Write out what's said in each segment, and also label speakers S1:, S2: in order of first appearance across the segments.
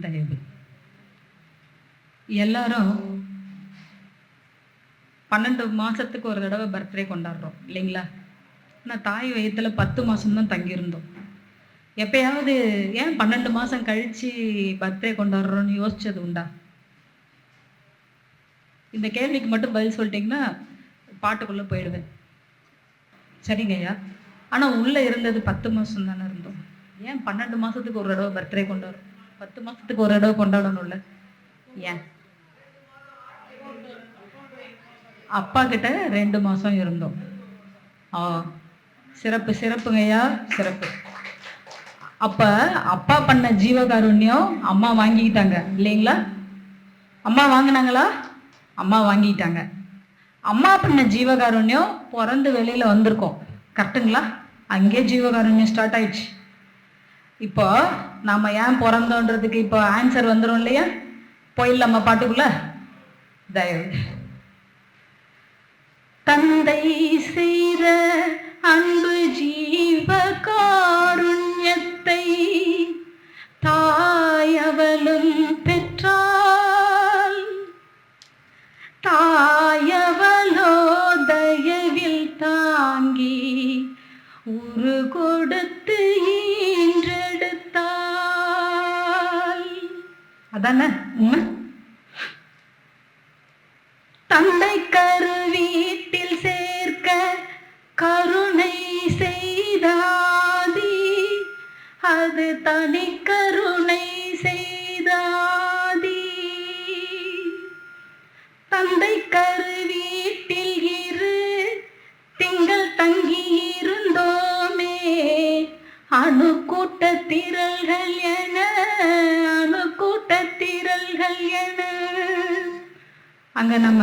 S1: தயவு. எல்லாரும் 12 மாதத்துக்கு ஒரு தடவை பர்த்டே கொண்டாடுறோம் இல்லைங்களா? ஆனால் தாய் வயிற்றில் 10 மாதம்தான் தங்கியிருந்தோம். எப்பயாவது ஏன் 12 மாதம் கழித்து பர்த்டே கொண்டாடுறோன்னு யோசிச்சது உண்டா? இந்த கேள்விக்கு மட்டும் பதில் சொல்லிட்டிங்கன்னா பாட்டுக்குள்ளே போயிடுவேன். சரிங்க ஐயா. ஆனால் உள்ளே இருந்தது 10 மாதம் தானே இருந்தோம். ஏன் 12 மாதத்துக்கு ஒரு தடவை பர்த்டே கொண்டாடுறோம்? 10 மாதத்துக்கு ஒரு தடவை கொண்டாடணும்ல. ஏன்? அப்பா கிட்ட 2 மாதம் இருந்தோம். சிறப்பு சிறப்புங்கய்யா, சிறப்பு. அப்போ அப்பா பண்ண ஜீவகாருண்யம் அம்மா வாங்கிக்கிட்டாங்க இல்லைங்களா? அம்மா வாங்கினாங்களா? அம்மா வாங்கிட்டாங்க. அம்மா பண்ண ஜீவகாருண்யம் பிறந்து வெளியில் வந்திருக்கோம், கரெக்டுங்களா? அங்கே ஜீவகாருண்யம் ஸ்டார்ட் ஆயிடுச்சு. இப்போ நாம் ஏன் பிறந்தோன்றதுக்கு இப்போ ஆன்சர் வந்துடும் இல்லையா? போயிடலாமா பாட்டுக்குள்ள? தயவு. தந்தை செய்த அன்பு ஜீவகாருண்யத்தை தாயவளும் பெற்றாள். தாயவளோ தயவில் தாங்கி உரு கொடுத்து ஈன்றெடுத்தாள். அதானே உண்மை? தந்தை கருவீட்டில் சேர்க்க கருணை செய்தாதி, அது தனி கருணை செய்தாதி. தந்தை கருவீட்டில் 2 திங்கள் தங்கி இருந்தோமே, அணு கூட்ட திரள்கள் என, அணு கூட்ட திரள்கள் என. அங்கே நம்ம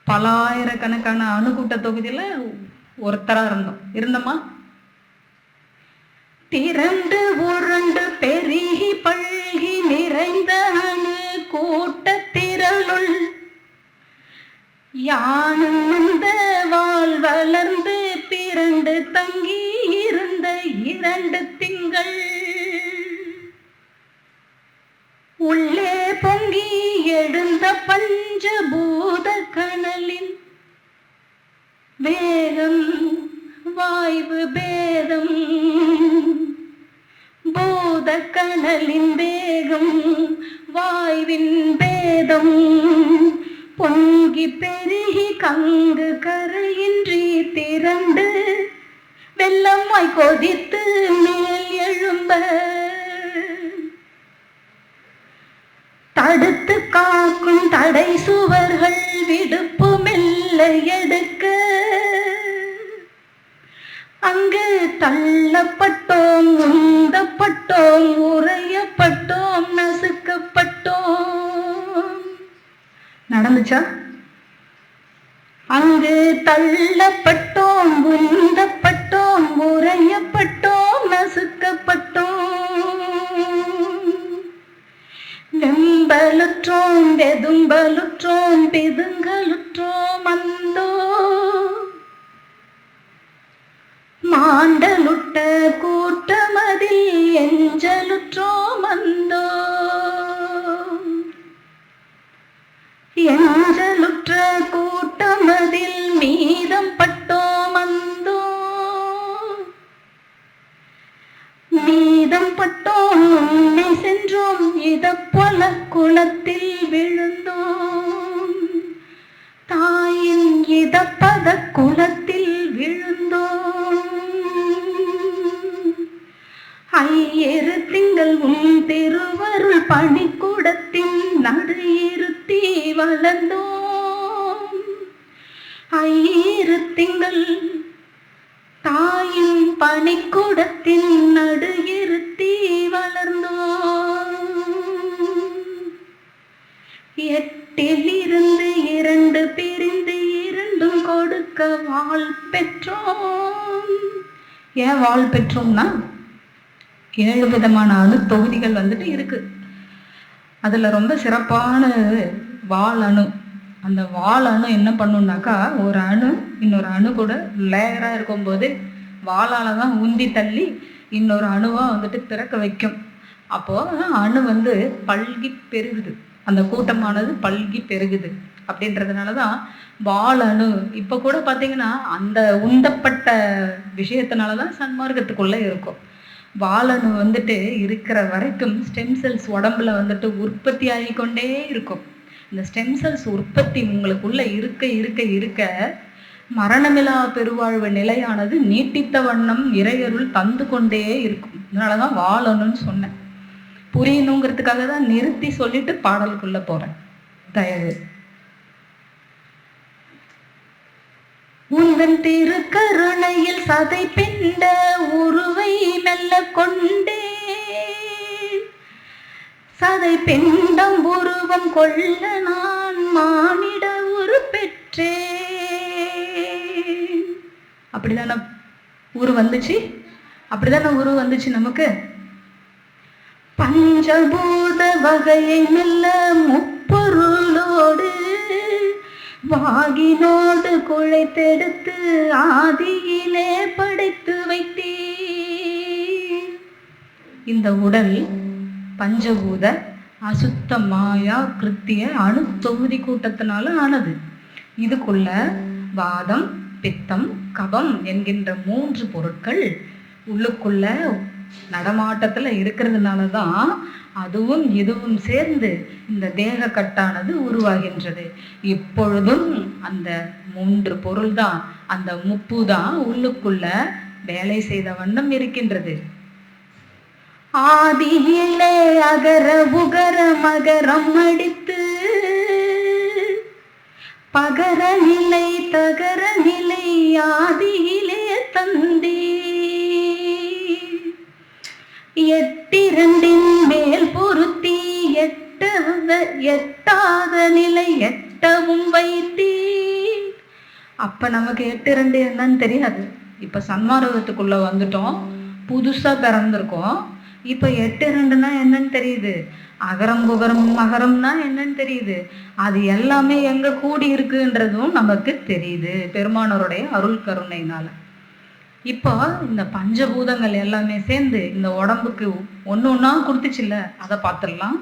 S1: பல ஆயிரக்கணக்கான அணுக்கூட்ட தொகுதியில் ஒருத்தராக இருந்தோமா? திரண்டு உருண்டு பெருகி பல்கி நிறைந்த அணு கூட்ட திரளுள் யானும் அந்த வாழ் வளர்ந்து பிறண்டு தங்கி இருந்த 2 திங்கள் உள்ளே பொங்கி எழுந்த பஞ்சபூத கனலின் வேகம் வாய்வு பேதம். பூத கனலின் வேகம் வாய்வின் பேதம் பொங்கி பெருகி கங்கு கரையின்றி திரண்டு வெள்ளமாய் கொதித்து மேல் எழும்ப தடுத்து காக்கும் தடை சுவர்கள் விடுப்பு மெல்ல எடுக்க அங்கு தள்ளப்பட்டோம், உந்தப்பட்டோம், உறையப்பட்டோம், நசுக்கப்பட்டோம். நடந்துச்சா? அங்கு தள்ளப்பட்டோம், உந்தப்பட்டோம், உறையப்பட்டோம், நசுக்கப்பட்டோம். வெம்பலுற்றோம், வெதும்பலுற்றோம், பிதுங்கலுற்றோம், அந்தோ மாண்டலுட்ட கூட்டமதில் எஞ்சலுற்றோம், அந்தோ எஞ்சலுற்ற கூட்டமதில் மீதம் பட்டோம், அந்தோ மீதம் பட்டோம். உன்னை சென்றோம், இதப்போல குளத்தில் விழுந்தோம், தாயின் இதப்பத குளத்தில் விழுந்தோம். 5 திங்கள் உன் திருவருள் பணிக்கூடத்தின் நடு இருத்தி வளர்ந்தோம். 5 திங்கள் தாயின் பணிக்கூடத்தின் நடு இருத்தி வளர்ந்தோம். 8 இருந்து 2 பிரிந்து 2 கொடுக்க வாழ் பெற்றோம். ஏன் வாழ் பெற்றோம்னா 7 விதமான அணு தொகுதிகள் வந்துட்டு இருக்கு. அதில் ரொம்ப சிறப்பான வால் அணு. அந்த வால் அணு என்ன பண்ணுனாக்கா, ஒரு அணு இன்னொரு அணு கூட லேயராக இருக்கும்போது வாளால் தான் உந்தி தள்ளி இன்னொரு அணுவாக வந்துட்டு திறக்க வைக்கும். அப்போ அணு பல்கி பெருகுது, அந்த கூட்டமானது பல்கி பெருகுது. அப்படின்றதுனாலதான் வாழணு இப்ப கூட பாத்தீங்கன்னா அந்த உந்தப்பட்ட விஷயத்தினாலதான் சன்மார்க்கத்துக்குள்ள இருக்கும். வாழணு இருக்கிற வரைக்கும் ஸ்டெம் செல்ஸ் உடம்புல உற்பத்தி ஆகிக்கொண்டே இருக்கும். இந்த ஸ்டெம் செல்ஸ் உற்பத்தி உங்களுக்குள்ள இருக்க இருக்க இருக்க மரணமிலா பெருவாழ்வு நிலையானது நீட்டித்த வண்ணம் இறையருள் தந்து கொண்டே இருக்கும். அதனாலதான் வாழணும்னு சொன்னேன். புரியணுங்கிறதுக்காக தான் நிறுத்தி சொல்லிட்டு பாடலுக்குள்ள போறேன். தயவு. உந்தன் திருக்கருணையில் சதை பிண்ட உருவை மெல்ல கொண்டே சதை பிண்டம் உருவம் கொள்ள நான் மானிட உரு பெற்றேன். அப்படிதானே உரு வந்துச்சு? அப்படிதானே உரு வந்துச்சு நமக்கு? பஞ்சபூத வகையை மெல்ல முப்பொருளோடு வாகினோடு குழைத்தெடுத்து ஆதியிலே படைத்து வைத்தேன். இந்த உடல் பஞ்சபூத அசுத்த மாயா கிருத்திய அணு தொகுதி கூட்டத்தினால ஆனது. இதுக்குள்ள வாதம், பித்தம், கபம் என்கின்ற 3 பொருட்கள் உள்ளுக்குள்ள நடமாட்டத்துல இருக்கிறதுனாலதான் அதுவும் இதுவும் சேர்ந்து இந்த தேக கட்டானது உருவாகின்றது. இப்பொழுதும் அந்த 3 பொருள் தான், அந்த முப்பு தான் உள்ளுக்குள்ள வேலை செய்த வண்ணம் இருக்கின்றது. ஆதியிலே அகர உகர மகரம் அடித்து பகர நிலை தகர நிலை ஆதியிலே தந்தே எட்டிரண்டின் மேல் பொருத்தி எட்டாத நிலை எட்டவும் வைத்தே. அப்ப நமக்கு 8-2 என்னன்னு தெரியாது. இப்ப சன்மார்க்கத்துக்குள்ள வந்துட்டோம், புதுசா பிறந்திருக்கோம். இப்ப 8-2னா என்னன்னு தெரியுது, அகரம் புகரம் மகரம்னா என்னன்னு தெரியுது. அது எல்லாமே எங்க கூடி இருக்குன்றதும் நமக்கு தெரியுது பெருமானோருடைய அருள் கருணையினால. இப்போ இந்த பஞ்சபூதங்கள் எல்லாமே சேர்ந்து இந்த உடம்புக்கு ஒண்ணா கொடுத்துச்சுல்ல, அதை பார்த்துடலாம்.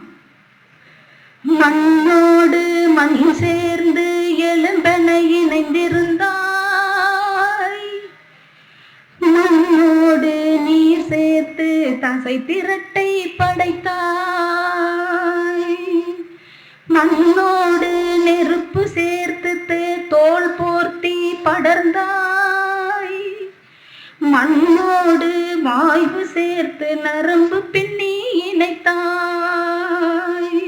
S1: மண்ணோடு மண் சேர்ந்து எலும்பென இணைந்திருந்தாய், மண்ணோடு நீர் சேர்த்து தசை திரட்டை படைத்தாய், மண்ணோடு நெருப்பு சேர்த்து தோல் போர்த்தி படர்ந்தாய், மண்ணோடு வாய்வு சேர்த்து நரம்பு பின்னி இணைத்தாய்,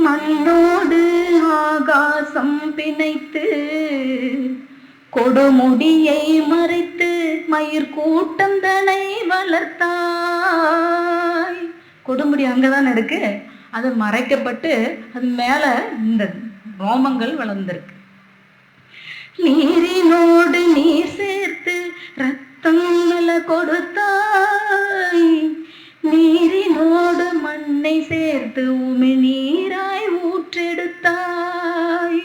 S1: மண்ணோடு ஆகாசம் பிணைத்து கொடுமுடியை மறைத்து மயிர் கூட்டம் தனை வளர்த்தாய். கொடுமுடி அங்கதான் இருக்கு, அது மறைக்கப்பட்டு அது மேல இந்த ரோமங்கள் வளர்ந்திருக்கு. நீரினோடு நீர் சேர்த்து ரத்தம் நல கொடுத்தாய், நீரினோடு மண்ணை சேர்த்து உமிழ்நீராய் ஊற்றெடுத்தாய்,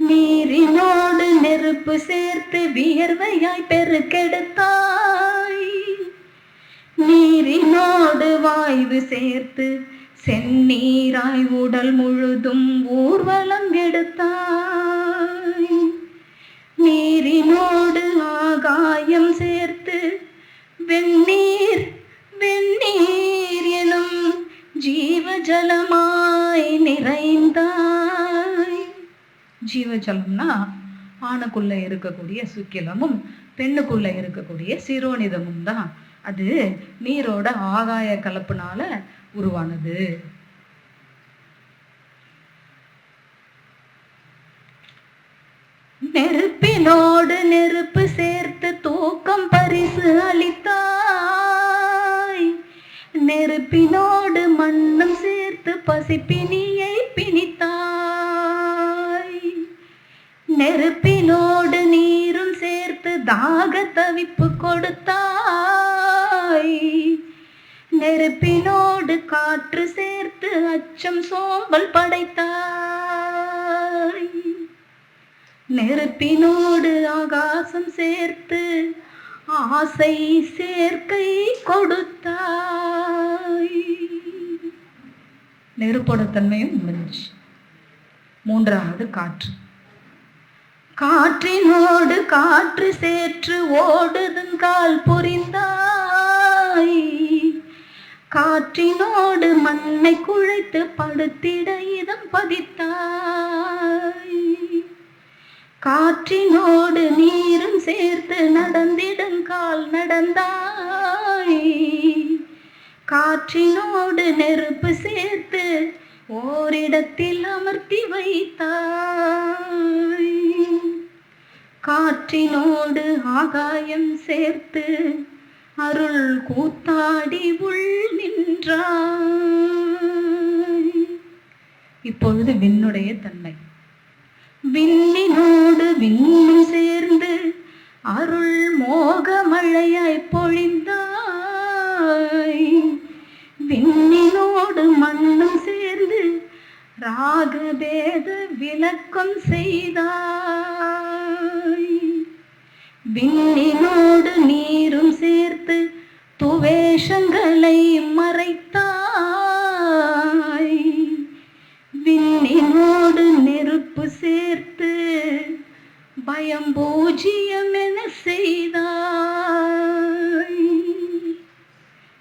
S1: நீரினோடு நெருப்பு சேர்த்து வியர்வையாய் பெருக்கெடுத்தாய், நீரினோடு வாய்வு சேர்த்து செந்நீராய் உடல் முழுதும் ஊர்வலம் எடுத்தாய், நீரினோடு ஆகாயம் சேர்த்து வெந்நீர் வெந்நீர் எனும் ஜீவஜலமாய் நிறைந்தாய். ஜீவஜலம்னா ஆணுக்குள்ள இருக்கக்கூடிய சுக்கிலமும் பெண்ணுக்குள்ள இருக்கக்கூடிய சிரோனிதமும் தான். அது நீரோட ஆகாய கலப்புனால உருவானது. நெருப்பினோடு நெருப்பு சேர்த்து தூக்கம் பரிசு அளித்தாய், நெருப்பினோடு மண்ணும் சேர்த்து பசிப்பினியை பிணித்தாய், நெருப்பினோடு நீரும் சேர்த்து தாக தவிப்பு கொடுத்தாய், நெருப்பினோடு காற்று சேர்த்து அச்சம் சோம்பல் படைத்தாய், நெருப்பினோடு ஆகாசம் சேர்த்து ஆசை சேர்க்கை கொடுத்தாய். நெருப்போட தன்மையும் முடிஞ்சிச்சு. மூன்றாவது காற்று. காற்றினோடு காற்று சேற்று ஓடுதுங்கால் புரிந்தாய், காற்றினோடு மண்ணை குழைத்து படுத்திட இதம் பதித்தாய், காற்றினோடு நீரும் சேர்த்து நடந்திடுங்கால் நடந்தாய், காற்றினோடு நெருப்பு சேர்த்து ஓரிடத்தில் அமர்த்தி வைத்தாய், காற்றினோடு ஆகாயம் சேர்த்து அருள் கூத்தாடி உள் நின்றாய். இப்பொழுது விண்ணுடைய தன்மை. விண்ணினோடு விண்ணும் சேர்ந்து அருள் மோக மழையாய் பொழிந்தாய், விண்ணினோடு மண்ணும் சேர்ந்து ராகபேத விளக்கம் செய்தாய், விண்ணினோடு நீரும் சேர்த்து துவேஷங்களை மறைத்தாய், விண்ணினோடு நெருப்பு சேர்த்து பயம் பூஜ்யம் என செய்தாய்,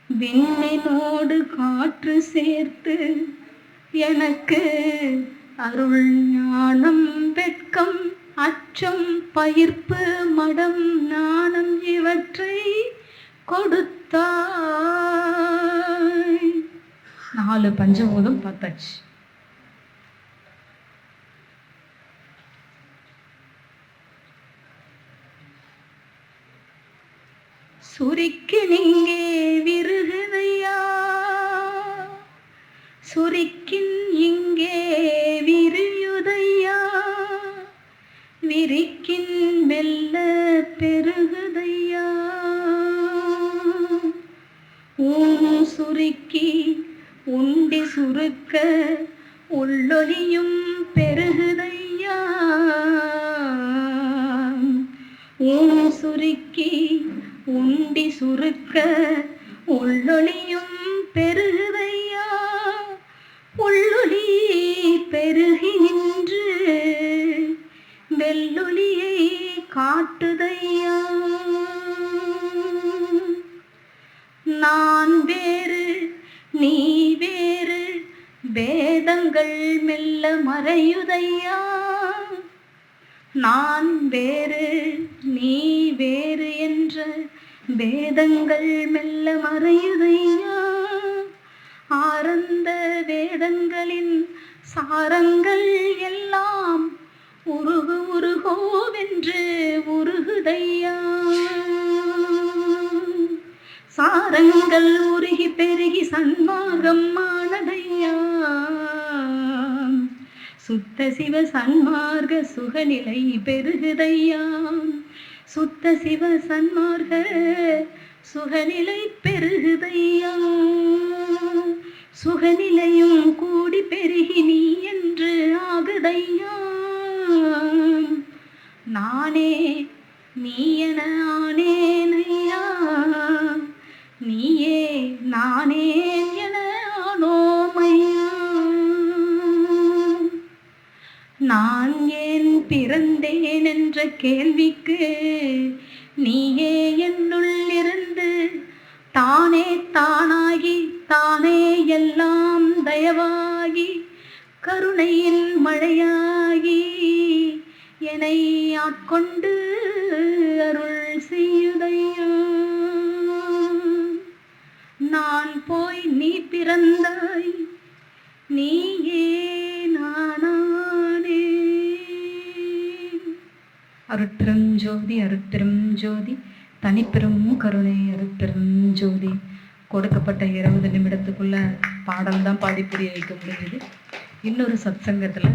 S1: விண்ணினோடு காற்று சேர்த்து எனக்கு அருள் ஞானம் வெட்கம் அச்சம் பயிர்ப்பு மடம் ஞானம் இவற்றை கொடுத்தாய். 4 பஞ்சபூதம் பார்த்தாச்சு. சுரிக்கு நீங்கே விருகுதையா, சுரிக்கின் இங்கே விரியுதையா, விரிக்கின் மெல்ல பெருகுதையா, ஊன் சுருக்கி உண்டி சுருக்க உள்ளொலியும் பெருகுதையா, ஊன் சுருக்கி உண்டி சுருக்க உள்ளொலியும் பெருகுதையா, உள்ளொலி பெருகி நின்று வெள்ளொலியை காட்டுதையா, நான் வேறு நீ வேறு வேதங்கள் மெல்ல மறையுதையா, நான் வேறு நீ வேறு என்ற வேதங்கள் மெல்ல மறையுதையா, ஆரந்த வேதங்களின் சாரங்கள் எல்லாம் உருகு உருகோவென்று உருகுதையா, சாரங்கள் உருகி பெருகி சன்மார்க்கம் ஆனதையா, சுத்த சிவ சன்மார்க்க சுகநிலை பெருகுதையா, சுத்த சிவ சன்மார்க்க சுகநிலை பெருகுதையா, சுகநிலையும் கூடி பெருகி நீ என்று ஆகுதையா, நானே நீ என ஆனேனையா, நீயே நானே என ஆனோமையா, நான் ஏன் பிறந்தேன் என்ற கேள்விக்கு நீயே என்னுள் இருந்து தானே தானாகி தானே எல்லாம் தயவாகி கருணையின் மழையாகி என்னை ஆட்கொண்டு அருள் செய்யுதையா, நான் போய் நீ பிறந்தாய் நீயே நானானே. அருட்பெரும் ஜோதி அருட்பெரும் ஜோதி தனிப்பெரும் கருணை அருட்பெரும் ஜோதி. கொடுக்கப்பட்ட 20 நிமிடத்துக்குள்ள பாடல் தான் பாடி புரிய வைக்க முடியுது. இன்னொரு சத்சங்கத்தில்